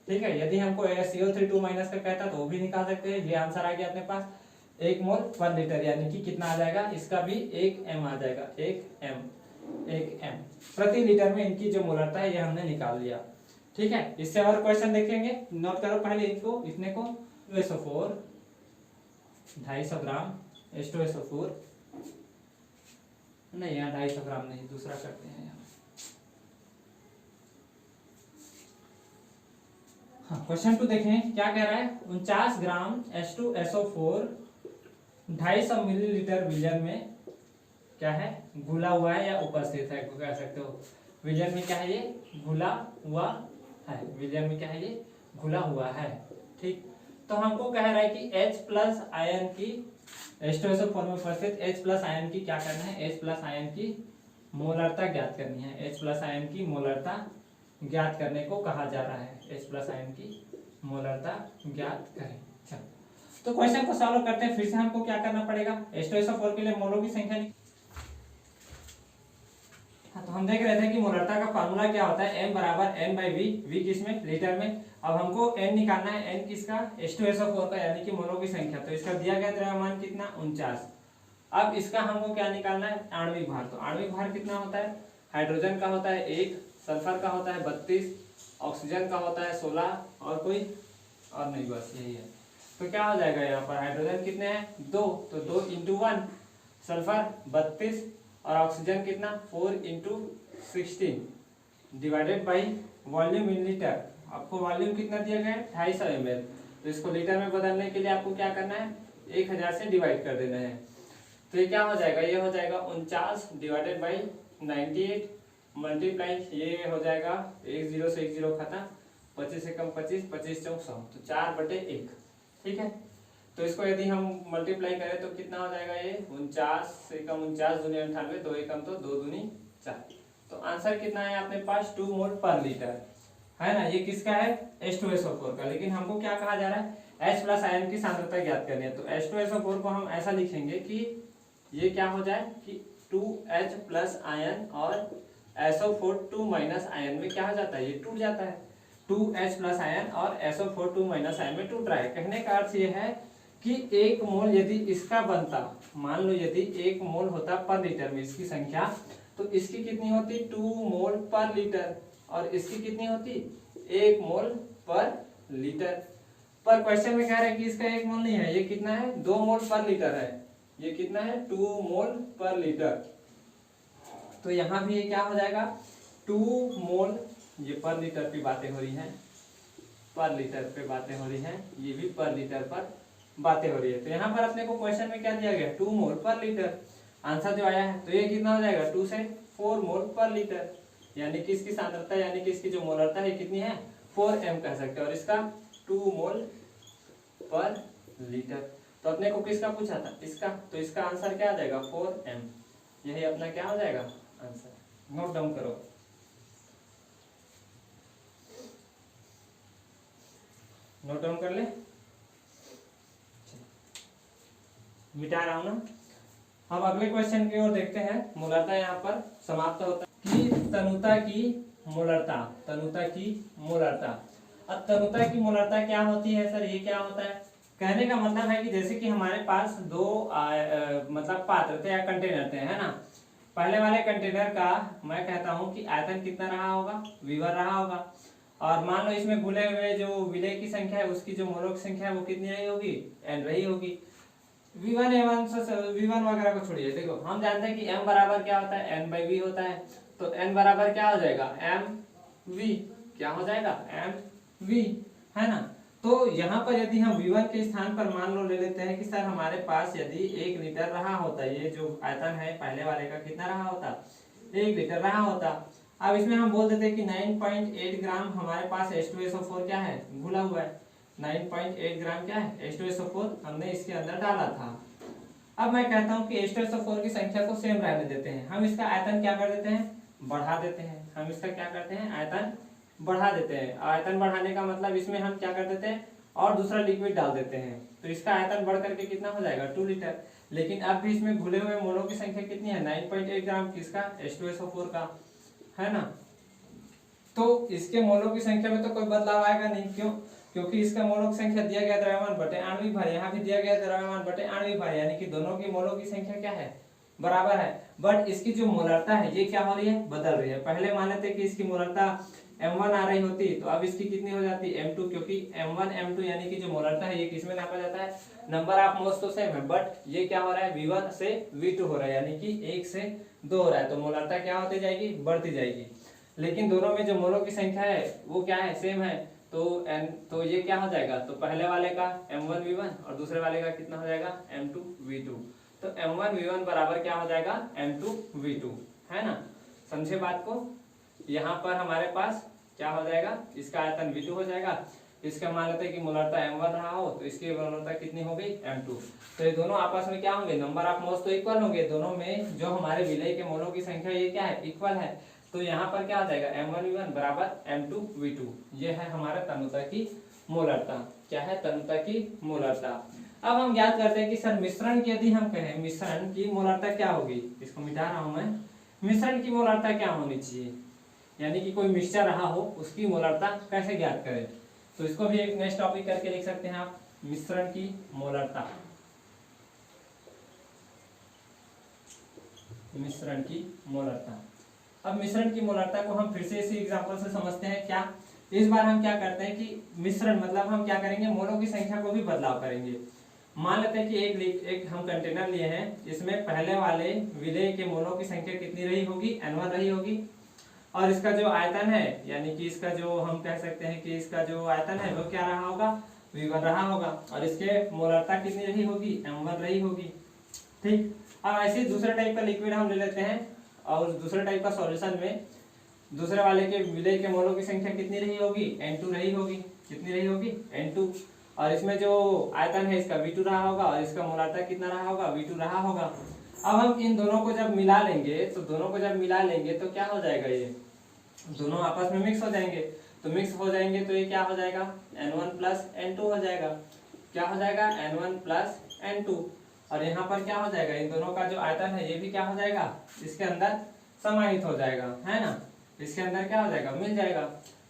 ठीक है, यदि हमको CO3 2 माइनस का कहता तो वो भी निकाल सकते हैं। ये आंसर आ गया अपने पास 1 मोल पर लीटर, यानी कि कितना आ जाएगा इसका भी 1 m आ जाएगा 1 m प्रति लीटर में इनकी जो मोलरता है ये हमने निकाल लिया। ठीक है, इससे और क्वेश्चन देखेंगे, नोट करो पहले इनको, इतने को SO4 250 ग्राम H2SO4 नहीं यहाँ 250 ग्राम नहीं, दूसरा करते हैं यहाँ। हाँ क्वेश्चन 2 देखें क्या कह रहा है 49 ग्राम H2SO4 250 मिलीलीटर विलियन में क्या है घुला हुआ है या उपस्थित है, कह सकते हो विलियन में क्या है ये घुला हुआ है, विलियन में क्या है ये घुला हुआ है। ठीक, तो हमको कह रहा है कि H प्लस आयन की H2SO4 में उपस्थित H प्लस आयन की क्या करना है, H प्लस आयन की मोलरता ज्ञात करनी है, H प्लस आयन की मोलरता ज्ञात करने को कहा जा रहा है, H प्लस आयन की मोलरता ज्ञात करें। चलो तो क्वेश्चन को सॉल्व करते हैं, फिर से हमको क्या करना पड़ेगा H2SO4 के लिए मोलों की संख्या। हाँ तो हम देख रहे थे कि मोलरता का फार्मूला क्या होता है m बराबर n बाई वी, वी किसमें लीटर में। अब हमको n निकालना है, n किसका H2SO4 का यानी कि मोलों की संख्या, तो इसका दिया गया द्रव्यमान कितना 49। अब इसका हमको क्या निकालना है आणविक भार, तो आणविक भार कितना होता है हाइड्रोजन का होता है 1, सल्फर का होता है 32, ऑक्सीजन का होता है 16 और कोई और नहीं, बस यही है। तो क्या हो जाएगा यहाँ पर हाइड्रोजन कितने हैं 2, तो 2 इंटू 1, सल्फर 32 और ऑक्सीजन कितना 4 into 16 divided by volume in litre. आपको वॉल्यूम कितना दिया गया है 250 ml, तो इसको लीटर में बदलने के लिए आपको क्या करना है 1000 से डिवाइड कर देना है। तो ये क्या हो जाएगा, ये हो जाएगा 49 डिवाइडेड बाई 98 मल्टीप्लाई ये हो जाएगा 1 0 से 1 0 खत्म, 25 से कम 25, 25 चौक 100, तो 4/1। ठीक है, तो इसको यदि हम मल्टीप्लाई करें तो कितना हो जाएगा ये 49 से कम 49 दूनी 98, 2 एकम तो 2 दूनी 4, तो आंसर कितना है अपने पास 2 मोल पर लीटर है ना। ये किसका है H2SO4 का, लेकिन हमको क्या कहा जा रहा है H प्लस आयन की सांद्रता ज्ञात करनी है। तो H2SO4 को हम ऐसा लिखेंगे कि ये क्या हो जाए कि 2H प्लस आयन और SO4 2 माइनस आयन में क्या हो जाता है ये टूट जाता है, 2H प्लस आयन और SO4 2 माइनस आयन में टूट रहा है। कहने का अर्थ ये है कि 1 मोल यदि इसका बनता, मान लो यदि 1 मोल होता पर लीटर में इसकी संख्या, तो इसकी कितनी होती 2 मोल पर लीटर और इसकी कितनी होती 1 मोल पर लीटर। पर क्वेश्चन में कह रहे हैं कि इसका 1 मोल नहीं है, ये कितना है 2 मोल पर लीटर है, ये कितना है 2 मोल पर लीटर। तो यहाँ भी ये क्या हो जाएगा 2 मोल, ये पर लीटर की बातें हो रही हैं, पर लीटर पे बातें हो रही हैं, ये भी पर लीटर पर बातें हो रही है। तो यहाँ पर अपने को क्वेश्चन में क्या दिया गया 2 मोल पर लीटर, आंसर जो आया है तो ये कितना हो जाएगा 2 से 4 मोल पर लीटर, यानी कि इसकी सांद्रता यानी कि इसकी जो मोलरता है कितनी है 4m कह सकते हैं, और इसका 2 मोल पर लीटर। तो अपने को किसका पूछा था इसका, तो इसका आंसर क्या आ जाएगा 4m, यही अपना क्या हो जाएगा आंसर। नोट डाउन करो। नोट डाउन कर ले, मिटा रहा हूं ना। हम अगले क्वेश्चन की ओर देखते हैं। मोलरता यहाँ पर समाप्त होता है कि तनुता की मोलरता, तनुता की मोलरता। अब तनुता की मोलरता क्या होती है सर, ये क्या होता है? कहने का मतलब है कि जैसे कि हमारे पास दो मतलब पात्र थे या कंटेनर थे, है ना। पहले वाले कंटेनर का मैं कहता हूं कि आयतन कितना रहा होगा, V1 रहा होगा। और मान लो इसमें घुले हुए जो विलय की संख्या है उसकी जो मोलों की संख्या है वो कितनी रही होगी, n रही होगी। V1 A1 V1 वगैरह को छोड़िए, देखो हम जानते हैं कि m बराबर क्या होता है, n/v होता है। तो n बराबर क्या हो जाएगा, mv, क्या हो जाएगा, mv, है ना। तो यहाँ पर यदि हम V1 के स्थान पर मान लो ले लेते हैं कि सर हमारे पास यदि 1 लीटर रहा होता, ये जो आयतन है पहले वाले का कितना रहा होता, 1 लीटर रहा होता। अब इसमें हम बोल देते हैं कि 9.8 ग्राम हमारे पास H2SO4 क्या है, घुला हुआ है। 9.8 ग्राम क्या है, H2SO4 हमने इसके अंदर डाला था। अब मैं कहता हूं कि H2SO4 की संख्या को सेम रहने देते हैं। हम इसका आयतन क्या कर देते हैं, बढ़ा देते हैं। हम इसका क्या करते हैं, आयतन बढ़ा देते हैं। आयतन बढ़ाने का मतलब इसमें हम क्या कर देते हैं, और दूसरा लिक्विड डाल देते हैं। तो इसका आयतन बढ़ करके कितना हो जाएगा, 2 लीटर। लेकिन अब भी इसमें घुले हुए मोलों की संख्या कितनी है, 9.8 ग्राम, किसका, H2SO4 का, है ना। तो इसके मोलों की संख्या में तो कोई बदलाव आएगा नहीं, क्यों, क्योंकि इसका मोलों की संख्या दिया गया द्रव्यमान बटे आणविक भार, यहाँ भी दिया गया द्रव्यमान बटे आणविक भार, यानी कि दोनों की मोलों की संख्या क्या है, बराबर है। बट इसकी जो मोलरता है ये क्या हो रही है, बदल रही है। पहले मान लेते कि इसकी मोलरता m1 आ रही होती, तो अब इसकी कितनी हो जाती, m2, क्योंकि m1 m2 यानी कि जो मोलरता है ये किसमें नापा जाता है, नंबर ऑफ मोल्स तो सेम है, बट ये क्या हो रहा है, V1 से V2 हो रहा है, यानी कि 1 से 2 हो रहा है। तो मोलरता क्या होती जाएगी, बढ़ती जाएगी। लेकिन दोनों में जो मोलों की संख्या है वो क्या है, सेम है। तो ये क्या हो जाएगा, तो पहले वाले का m1v1 और दूसरे वाले का कितना हो जाएगा, m2v2। तो m1v1 बराबर क्या हो जाएगा, m2v2, है ना। समझे बात को। यहाँ पर हमारे पास क्या हो जाएगा, इसका आयतन v2 हो जाएगा। इसका मान लेते हैं कि मोलरता m1 रहा हो, तो इसकी मोलरता कितनी हो गई, m2। तो ये दोनों आपस में क्या होंगे, नंबर ऑफ मोल्स तो इक्वल होंगे। दोनों में जो हमारे विलय के मोलों की संख्या ये क्या है, इक्वल है। तो यहाँ पर क्या हो जाएगा, m1v1 बराबर m2v2। ये है हमारा तनुता की मोलरता। क्या है, तनुता की मोलरता। अब हम याद करते हैं कि सर मिश्रण की यदि हम कहें, मिश्रण की मोलरता क्या होगी, इसको मिटा रहा हूं मैं। मिश्रण की मोलरता क्या होनी चाहिए, यानी कि कोई मिक्सचर रहा हो उसकी मोलरता कैसे ज्ञात करें। तो इसको भी एक नेक्स्ट टॉपिक करके लिख सकते हैं आप, मिश्रण की मोलरता। मिश्रण की मोलरता। अब मिश्रण की मोलरता को हम फिर से इसी एग्जांपल से समझते हैं। क्या, इस बार हम क्या करते हैं कि मिश्रण मतलब हम क्या करेंगे, मोलों की संख्या को भी बदलाव करेंगे। मान लेते हैं कि एक हम कंटेनर लिए हैं, इसमें पहले वाले विलेय के मोलों की संख्या कितनी रही होगी, n1 रही होगी। और इसका जो आयतन है, यानी कि इसका जो हम कह सकते हैं कि इसका जो आयतन है वो क्या रहा होगा, V1 रहा होगा। और इसके मोलरता कितनी रही होगी, m1 रही होगी। ठीक। अब ऐसे दूसरे टाइप का लिक्विड हम ले लेते हैं, और दूसरे टाइप का सॉल्यूशन में दूसरे वाले के विलय के मोलों की संख्या कितनी रही होगी, n2 रही होगी। कितनी रही होगी, n2। और इसमें जो आयतन है इसका V2 रहा होगा, और इसका मोलरता कितना रहा होगा, V2 रहा होगा। अब हम इन दोनों को जब मिला लेंगे, तो दोनों को जब मिला लेंगे तो क्या हो जाएगा, ये दोनों आपस में मिक्स हो जाएंगे। तो मिक्स हो जाएंगे तो ये क्या हो जाएगा, n1 प्लस n2 हो जाएगा। क्या हो जाएगा, n1 प्लस n2। और यहाँ पर क्या हो जाएगा, इन दोनों का जो आयतन है ये भी क्या हो जाएगा, इसके अंदर समाहित हो जाएगा, है ना। इसके अंदर क्या हो जाएगा, मिल जाएगा।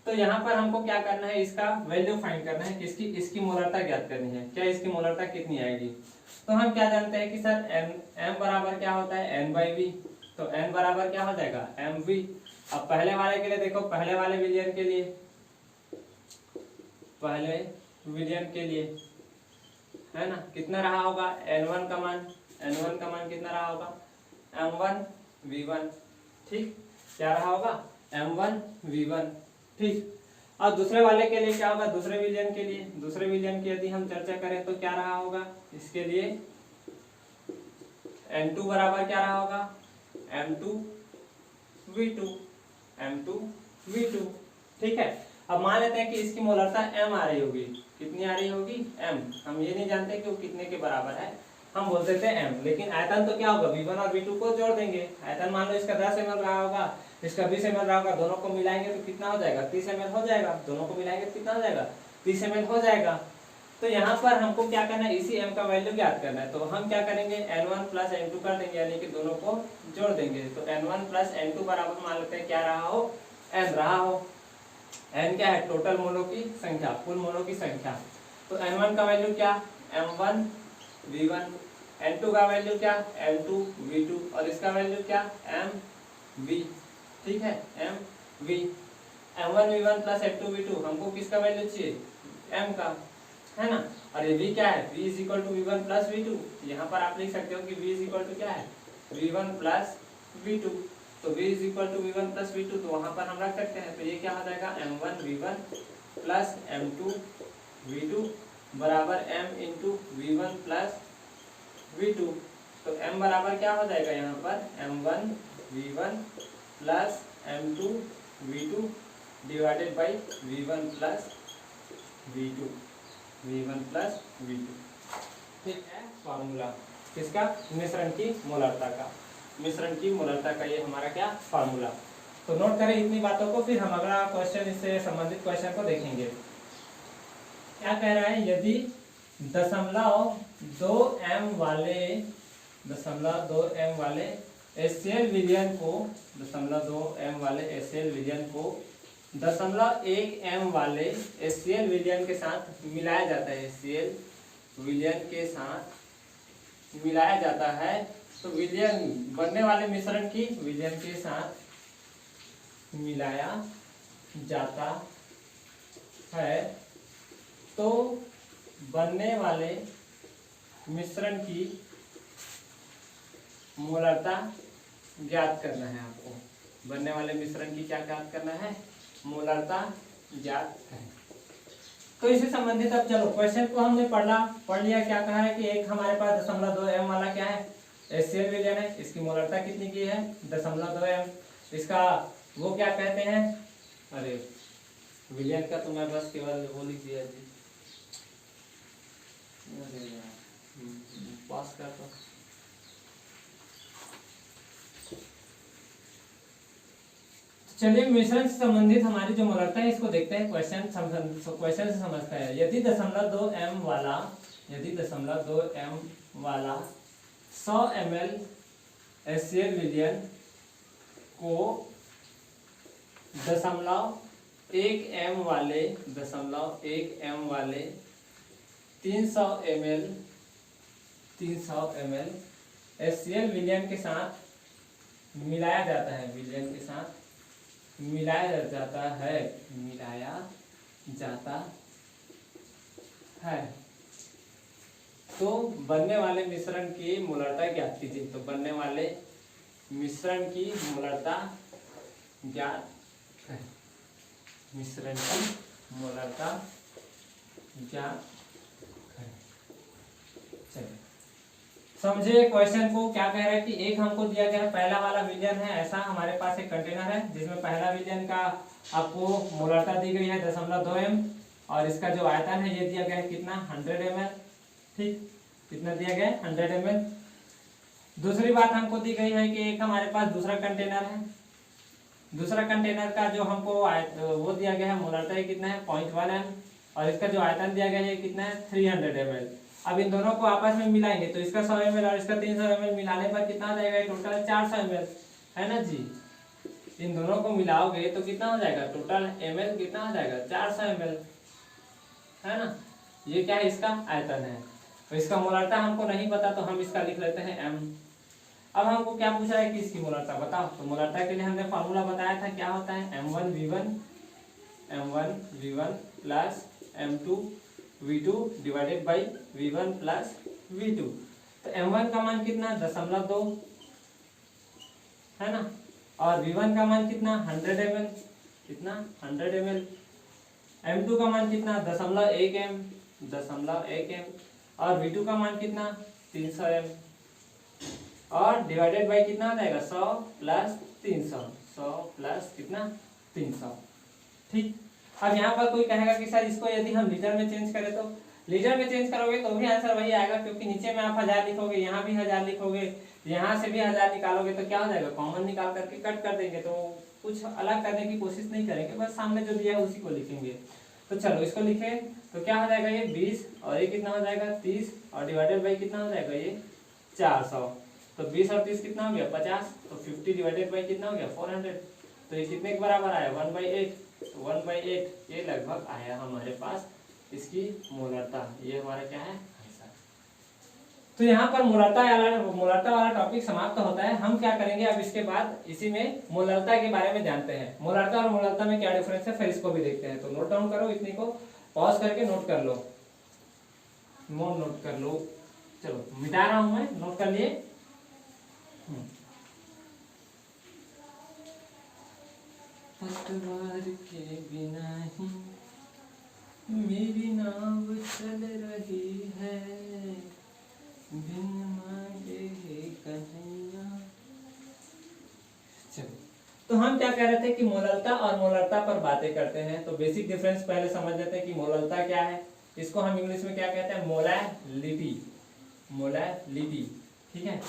तो यहाँ पर हमको क्या करना है, इसका वैल्यू फाइंड करना है, इसकी मोलरता ज्ञात करनी है। क्या इसकी मोलरता कितनी आएगी। तो हम क्या जानते हैं कि सर m बराबर क्या होता है, n/v। तो n बराबर क्या हो जाएगा, mv। अब पहले वाले के लिए देखो, पहले वाले विलयन के लिए, पहले विलयन के लिए, है ना, कितना रहा होगा, n1 का मान कितना रहा होगा, m1v1। ठीक, क्या रहा होगा, m1v1। ठीक। और दूसरे वाले के लिए क्या होगा, दूसरे विलयन के लिए, दूसरे विलयन की यदि हम चर्चा करें तो क्या रहा होगा, इसके लिए n2 बराबर क्या रहा होगा, m2v2। m2v2। ठीक है। अब मान लेते हैं कि इसकी मोलरता m आ रही होगी। कितनी आ रही होगी, m। हम ये नहीं जानते कि वो कितने के बराबर है, हम बोल देते हैं m। लेकिन आयतन तो क्या होगा, v1 और v2 को जोड़ देंगे। आयतन मान लो इसका 10 ml रहा होगा, इसका 20 ml रहा होगा, दोनों को मिलाएंगे तो कितना हो जाएगा, 30 ml हो जाएगा। दोनों को मिलाएंगे तो कितना हो जाएगा, 30 ml हो जाएगा। तो यहाँ पर हमको क्या करना है, इसी m का वैल्यू ज्ञात करना है। तो हम क्या करेंगे, n1 प्लस n2 कर देंगे, यानी कि दोनों को जोड़ देंगे। तो n1 प्लस n2 बराबर मान लेते हैं क्या रहा हो, n रहा हो। n क्या है, टोटल मोलों की संख्या, कुल मोलों की संख्या। तो n1 का वैल्यू क्या, m1 v1, n2 का वैल्यू क्या, m2 v2, और इसका वैल्यू क्या, mv। ठीक है, mv। m1 v1 plus m2 v2, हमको किसका वैल्यू चाहिए, m का, है ना। और ये v क्या है, v is equal to v1 plus v2। यहाँ पर आप लिख सकते हो कि v इज इक्वल टू क्या है, v1 प्लस v2। तो v is equal to v1 plus v2, तो वहाँ पर हम रख सकते हैं। तो ये क्या हो जाएगा, m1 v1 plus m2 v2 बराबर m into v1 plus v2। तो m बराबर क्या हो जाएगा यहाँ पर, m1 v1 plus m2 v2 divided by v1 plus v2, v1 plus v2। ठीक है, फॉर्मूला किसका, मिश्रण की मोलरता का, मिश्रण की मोलरता का ये हमारा क्या फॉर्मूला। तो नोट करें इतनी बातों को, फिर हम अगला क्वेश्चन, इससे संबंधित क्वेश्चन को देखेंगे। क्या कह रहा है, यदि 0.2m वाले 0.2m वाले HCl विलयन को 0.2m वाले HCl विलयन को 0.1m वाले HCl विलयन के साथ मिलाया जाता है, HCl विलयन के साथ मिलाया जाता है। तो विलयन बनने वाले मिश्रण की विलयन के साथ मिलाया जाता है, तो बनने वाले मिश्रण की मोलरता ज्ञात करना है आपको। बनने वाले मिश्रण की क्या ज्ञात करना है, मोलरता ज्ञात है। तो इससे संबंधित अब चलो क्वेश्चन को हमने पढ़ लिया। क्या कहा है कि एक हमारे पास 0.2m वाला क्या है, HCl विलयन है, इसकी मोलरता कितनी की है, 0.2m। इसका वो क्या कहते हैं, अरे विलयन का तो मैं बस केवल वो लिख दिया जी, पास कर दो। चलिए मिश्रण से संबंधित हमारी जो मोलरता है इसको देखते हैं, क्वेश्चन से समझते हैं। यदि 0.2m वाला 100 ml HCl विलयन को 0.1m वाले 300 ml HCl विलयन के साथ मिलाया जाता है, विलयन के साथ मिलाया जाता है, तो बनने वाले मिश्रण की मोलरता ज्ञात कीजिए। तो बनने वाले मिश्रण की मोलरता ज्ञात है, मिश्रण की मोलरता ज्ञात है। चलिए समझे क्वेश्चन को। क्या कह रहा है कि एक हमको दिया गया है, पहला वाला विलयन है, ऐसा हमारे पास एक कंटेनर है जिसमें पहला विलयन का आपको मोलरता दी गई है 0.2m, और इसका जो आयतन है ये दिया गया है कितना, 100 ml। ठीक, कितना दिया गया है, 100 ml। दूसरी बात हमको दी गई है कि एक हमारे पास दूसरा कंटेनर है, दूसरा कंटेनर का जो हमको वो दिया गया है मोलरता है कितना है, 0.1m, और इसका जो आयतन दिया गया है कितना है, 300 ml। अब इन दोनों को आपस में मिलाएंगे तो इसका 100 ml और इसका 300 ml मिलाने पर कितना हो जाएगा, टोटल 400 ml, है ना जी। इन दोनों को मिलाओगे तो कितना हो जाएगा, टोटल ml कितना हो जाएगा, 400 ml, है ना। ये क्या है, इसका आयतन है। तो इसका मोलरता हमको नहीं पता तो हम इसका लिख लेते हैं m। अब हमको क्या पूछा है कि इसकी मोलरता बताओ। तो मोलरता के लिए हमने फॉर्मूला बताया था, क्या होता है, m1 v1 plus m2 v2 divided by v1 plus v2। तो m1 का मान कितना, 0.2, है ना, और v1 का मान कितना, 100 ml, कितना 100 ml। m2 का मान कितना, 0.1m, और v2 का मान कितना, 300 m, और डिवाइडेड बाई कितना आ जाएगा, 100 प्लस 300, 100 प्लस कितना, 300। ठीक, अब यहाँ पर कोई कहेगा कि सर इसको यदि हम लीटर में चेंज करें, तो लीटर में चेंज करोगे तो भी आंसर वही आएगा, क्योंकि नीचे में आप 1000 लिखोगे, यहाँ भी 1000 लिखोगे, यहाँ से भी 1000 निकालोगे, तो क्या हो जाएगा, कॉमन निकाल करके कट कर देंगे। तो कुछ अलग करने की कोशिश नहीं करेंगे, बस सामने जो दिया है उसी को लिखेंगे। तो चलो इसको लिखें तो क्या हो जाएगा ये 20 और ये कितना हो जाएगा 30 और डिवाइडेड बाई कितना हो जाएगा ये 400। तो 20 और 30 कितना हो गया 50। तो 50 डिवाइडेड बाई कितना हो गया 400। तो ये कितने के बराबर आया 1/8। तो 1/8 ये लगभग आया हमारे पास इसकी मोलरता। ये हमारा क्या है आंसर। तो यहाँ पर मोलरता वाला टॉपिक समाप्त होता है। हम क्या करेंगे अब इसके बाद इसी में मोलरता के बारे में जानते हैं। मोलरता और मोलरता में क्या डिफरेंस है फिर इसको भी देखते हैं। तो नोट डाउन करो, इतनी को पॉज करके नोट कर लो, नोट कर लो। चलो मिटा रहा हूं मैं, नोट कर लिए। पतवार के बिना ही मेरी नाव चल रही है, बिन मांगे कन्हैया। चलो तो हम क्या कह रहे थे कि मोलरता और मोलरता पर बातें करते हैं। तो बेसिक डिफरेंस पहले समझ लेते हैं कि मोलरता क्या है। इसको हम इंग्लिश में क्या कहते हैं मोलैलिटी, मोलैलिटी, ठीक है।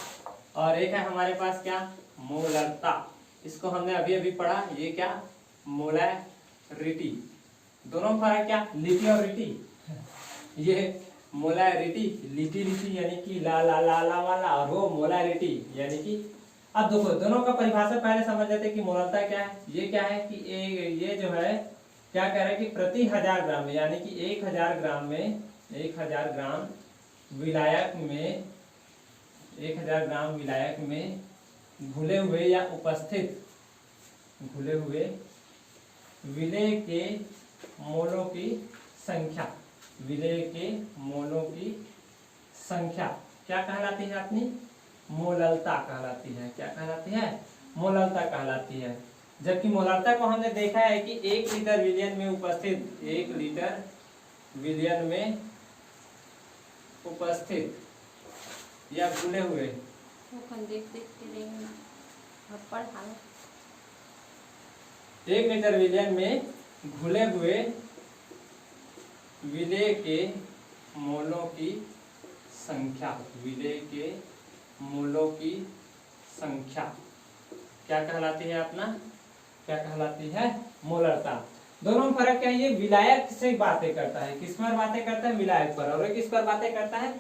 और एक है हमारे पास क्या मोलरता, इसको हमने अभी अभी पढ़ा, ये क्या मोलैरिटी। दोनों फर्क क्या लिटी और रिटी। ये मोलैरिटी लिटी लिटी यानी कि ला ला ला ला वाला, और वो मोलैरिटी यानी कि। अब देखो दोनों का परिभाषा पहले समझ लेते हैं कि मोलरता क्या है। ये क्या है कि ये जो है क्या कह रहा है कि प्रति 1000 ग्राम में, यानी कि 1000 ग्राम में 1000 ग्राम विलायक में 1000 ग्राम विलायक में घुले हुए या उपस्थित घुले हुए विलेय के मोलों की संख्या, विलेय के मोलों की संख्या क्या कहलाती है अपनी मोलरता कहलाती है। क्या कहलाती है मोलरता कहलाती है। जबकि मोलरता को हमने देखा है कि 1 लीटर विलियन में उपस्थित, 1 लीटर विलियन में उपस्थित या घुले हुए, देख देख के लेंगे और पढ़ा 1 लीटर विलियन में घुले हुए विलेय के मोलों की संख्या, विलेय के मोलों की संख्या क्या कहलाती है अपना, क्या कहलाती है मोलरता। दोनों में फर्क क्या है, ये विलायक से बातें करता है, किस पर बातें करता है विलायक पर, और ये किस पर बातें करता है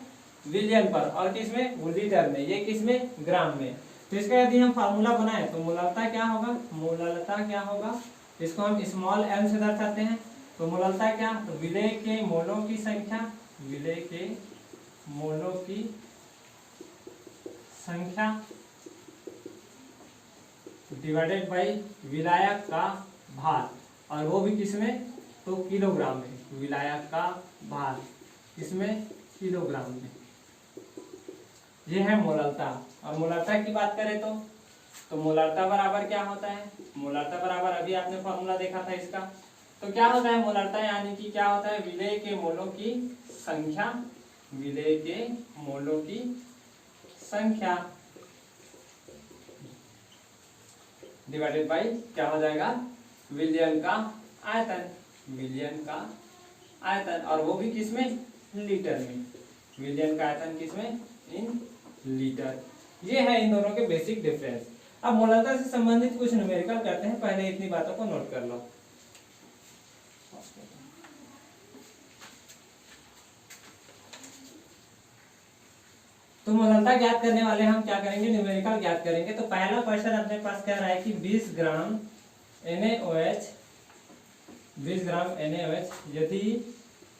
विलियन पर, और किसमें लीटर में, ये किसमें ग्राम में। तो इसका यदि हम फार्मूला बनाए तो मोलरता क्या होगा, मोलरता क्या होगा, इसको हम स्मॉल m से दर्शाते हैं। तो मोलरता क्या, तो विलेय के मोलों की संख्या, विलेय के मोलों की संख्या डिवाइडेड बाई विलायक का भार, और वो भी किसमें तो किलोग्राम में, विलायक का भार किसमें किलोग्राम में। ये है मोलरता। और मोलरता की बात करें तो मोलरता बराबर क्या होता है, मोलरता बराबर अभी आपने फॉर्मूला देखा था इसका। तो क्या होता है मोलरता, यानी कि क्या होता है विलेय के मोलों की संख्या, विलेय के मोलों की संख्या डिवाइडेड बाई क्या हो जाएगा विलियन का आयतन, विलियन का आयतन, और वो भी किसमें लीटर में, विलियन का आयतन किसमें इन लीटर। ये है इन दोनों के बेसिक डिफरेंस। अब मोलरता से संबंधित कुछ न्यूमेरिकल करते हैं, पहले इतनी बातों को नोट कर लो। तो मोलरता ज्ञात करने वाले हम क्या करेंगे न्यूमेरिकल ज्ञात करेंगे। तो पहला क्वेश्चन अपने पास कह रहा है कि 20 ग्राम NaOH, 20 ग्राम NaOH यदि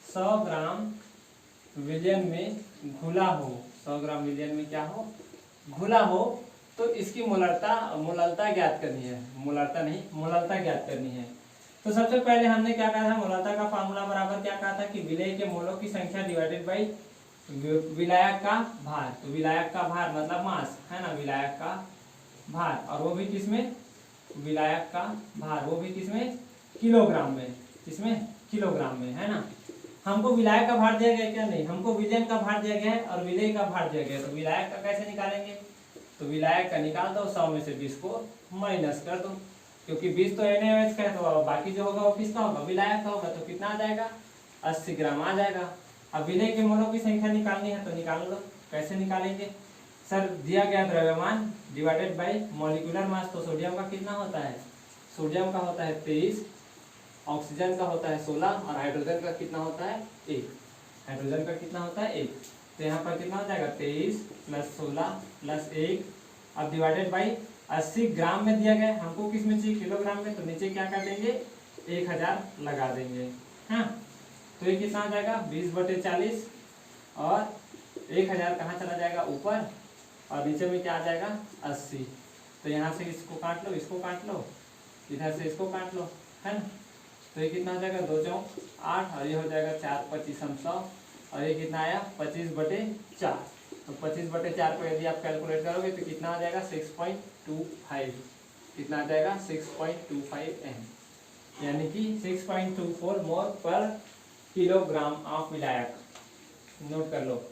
100 ग्राम विलियन में घुला हो, 100 ग्राम विलियन में क्या हो घुला हो, तो इसकी मोलरता ज्ञात करनी है, मोलरता नहीं मोलरता ज्ञात करनी है। तो सबसे पहले हमने क्या कहा था, मोलरता का फार्मूला बराबर क्या कहा था कि विलेय के मोलों की संख्या डिवाइडेड बाई विलायक का भार। तो विलायक का भार मतलब मास है ना, विलायक का भार, और वो भी किसमें विलायक का भार, वो भी किसमें किलोग्राम में, किसमें किलोग्राम में है ना। हमको विलायक का भार दिया गया क्या, नहीं, हमको विलियन का भार दिया गया है और विलेय का भार दिया गया है। तो विलायक का कैसे निकालेंगे, तो विलायक का निकाल दो, 100 में से 20 को माइनस कर दो, क्योंकि 20 तो NaOH का है, तो बाकी जो होगा वो किसका होगा विलायक का होगा। तो कितना आ जाएगा 80 ग्राम आ जाएगा। अब विलेय के मोलों की संख्या निकालनी है तो निकाल लो। कैसे निकालेंगे सर, दिया गया द्रव्यमान डिवाइडेड बाई मॉलिक्यूलर मास। तो सोडियम का कितना होता है, सोडियम का होता है 23 ऑक्सीजन का होता है 16 और हाइड्रोजन का कितना होता है 1। हाइड्रोजन का कितना होता है 1। तो यहाँ पर कितना हो जाएगा 23 + 16 + 1। अब डिवाइडेड बाई 80 ग्राम में दिया गया, हमको किस में चाहिए किलोग्राम में, तो नीचे क्या कर देंगे 1000 लगा देंगे। हाँ, तो ये कितना हो जाएगा 20/40 और 1000 कहाँ चला जाएगा ऊपर और नीचे में क्या आ जाएगा 80। तो यहाँ से इसको काट लो, इसको काट लो, इधर से इसको काट लो, है ना। तो ये कितना हो जाएगा 2 चौक 8 और ये हो जाएगा 4 25 100 और ये कितना आया 25/4। तो 25/4 को यदि आप कैलकुलेट करोगे तो कितना आ जाएगा 6.25। कितना आ जाएगा 6.25 m, यानी कि 6.24 मोल पर किलोग्राम ऑफ विलायक। नोट कर लो।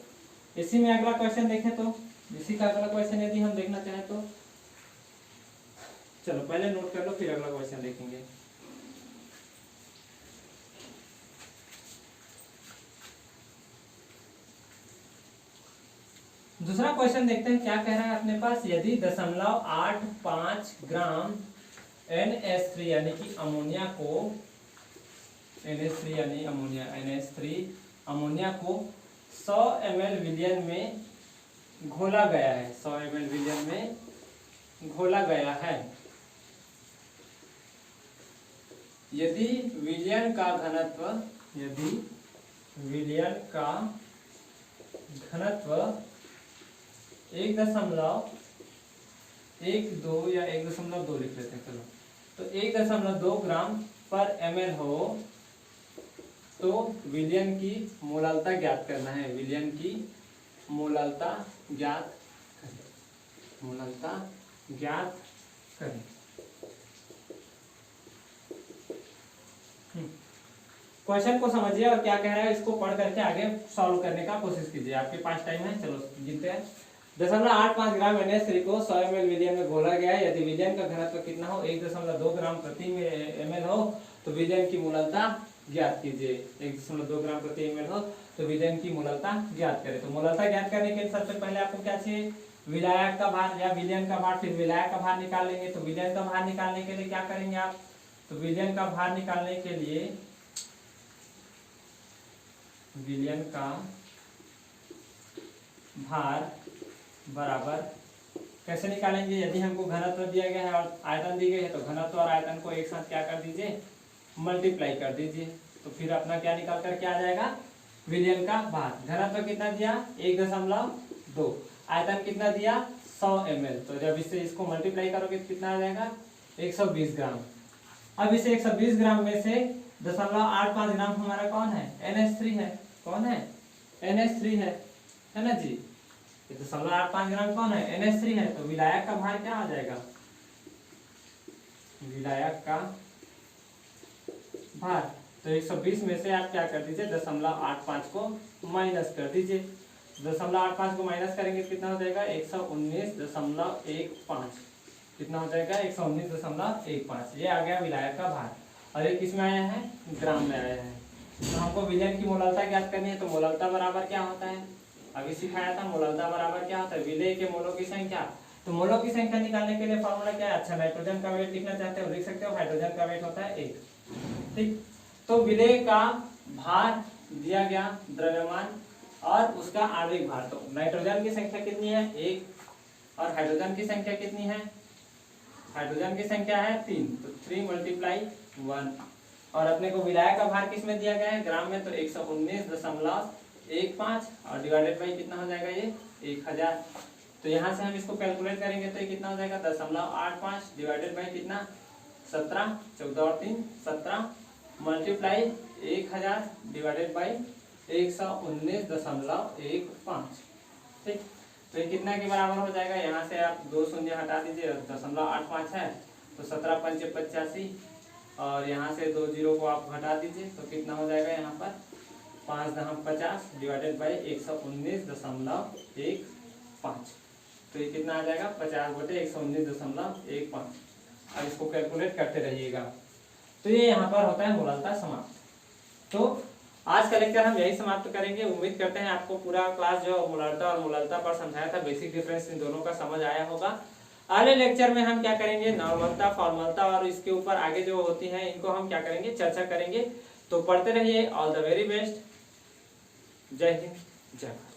इसी में अगला क्वेश्चन देखें तो इसी का अगला क्वेश्चन यदि हम देखना चाहें तो चलो पहले नोट कर लो फिर अगला क्वेश्चन देखेंगे। दूसरा क्वेश्चन देखते हैं क्या कह रहा है अपने पास। यदि 0.85 ग्राम NH3 यानी कि अमोनिया को NH3 यानी अमोनिया NH3 अमोनिया को 100 ml विलयन में घोला गया है, 100 ml विलयन में घोला गया है। यदि विलयन का घनत्व 1.12 या 1.2 लिख लेते हैं, चलो तो 1.2 ग्राम पर ml हो तो विलयन की मोलालता ज्ञात करना है। विलयन की मोलालता ज्ञात करें। क्वेश्चन को समझिए और क्या कह रहा है इसको पढ़ करके आगे सॉल्व करने का कोशिश कीजिए, आपके पास टाइम है। चलो गिनते हैं। 0.85 ग्राम NH3 को 100 ml विलयन में घोला गया है। यदि विलयन का घनत्व कितना हो 1.2 ग्राम प्रति ml हो तो विलयन की मोलालता ज्ञात कीजिए। 1.2 ग्राम प्रति ml हो तो विलयन की मोलालता ज्ञात करें। तो मोलालता ज्ञात करने के लिए सबसे पहले आपको क्या चाहिए विलायक का भार या विलयन का भार, फिर विलायक का भार निकाल लेंगे। तो विलयन का भार निकालने के लिए क्या करेंगे आप, तो विलयन का भार निकालने के लिए विलयन का भार बराबर कैसे निकालेंगे। यदि हमको घनत्व दिया गया है और आयतन दी गई है तो घनत्व और आयतन को एक साथ क्या कर दीजिए मल्टीप्लाई कर दीजिए। तो फिर अपना क्या निकाल कर क्या आ जाएगा विलयन का भार। घनत्व कितना दिया 1.2, आयतन कितना दिया 100 ml। तो जब इससे इसको मल्टीप्लाई करोगे तो कितना आ जाएगा 120 ग्राम। अब इसे 120 ग्राम में से 0.85 ग्राम हमारा कौन है NH3 है। कौन है NH3 है ना जी। 0.85 ग्राम कौन है NH3 है। तो विलायक का भार क्या आ जाएगा, विलायक का भार। तो 120 में से आप क्या कर दीजिए 0.85 को माइनस कर दीजिए। 0.85 को माइनस करेंगे तो कितना हो जाएगा 119.15। कितना हो जाएगा 119.15। ये आ गया विलायक का भार और ये किस में आया है ग्राम में आया है। तो हमको विलयन की मोलालता ज्ञात करनी है। तो मोलालता बराबर क्या होता है अभी सिखाया था। मोलालता बराबर क्या होता है विलेय के मोलों की संख्या। तो मोलों की संख्या निकालने के लिए फॉर्मूला क्या है। अच्छा नाइट्रोजन का वेट लिखना चाहते हो लिख सकते हो। हाइड्रोजन का वेट होता है 1। ठीक, तो विलेय का भार दिया गया द्रव्यमान और उसका आणविक भार। तो नाइट्रोजन की संख्या कितनी है 1 और हाइड्रोजन की संख्या कितनी है, हाइड्रोजन की संख्या है 3। तो 3 × 1 और अपने को विलायक का भार किस में दिया गया है ग्राम में। तो 119.15 और डिवाइडेड बाई कितना हो जाएगा ये 1000। तो यहाँ से हम इसको कैलकुलेट करेंगे तो ये कितना हो जाएगा 0.85 डिवाइडेड बाई कितना 17, 14 और 3 17 मल्टीप्लाई 1000 डिवाइडेड बाई 119.15। ठीक, तो ये कितना के बराबर हो जाएगा। यहाँ से आप 2 शून्य हटा दीजिए 0.85 है तो 17 × 5 = 85 और यहाँ से 2 जीरो को आप हटा दीजिए तो कितना हो जाएगा यहाँ पर 5 × 50 डिवाइडेड बाई 119.15। तो ये कितना आ जाएगा 50/119.15। अब इसको कैलकुलेट करते रहिएगा। तो ये यहाँ पर होता है मोलालता समाप्त। तो आज का लेक्चर हम यही समाप्त करेंगे। उम्मीद करते हैं आपको पूरा क्लास जो मोलालता और मोलालता पर समझाया था बेसिक डिफरेंस इन दोनों का समझ आया होगा। अगले लेक्चर में हम क्या करेंगे, नॉर्मलता, फॉर्मलता और इसके ऊपर आगे जो होती हैं इनको हम क्या करेंगे, चर्चा करेंगे। तो पढ़ते रहिए। All the very best. जय हिंद, जय भारत।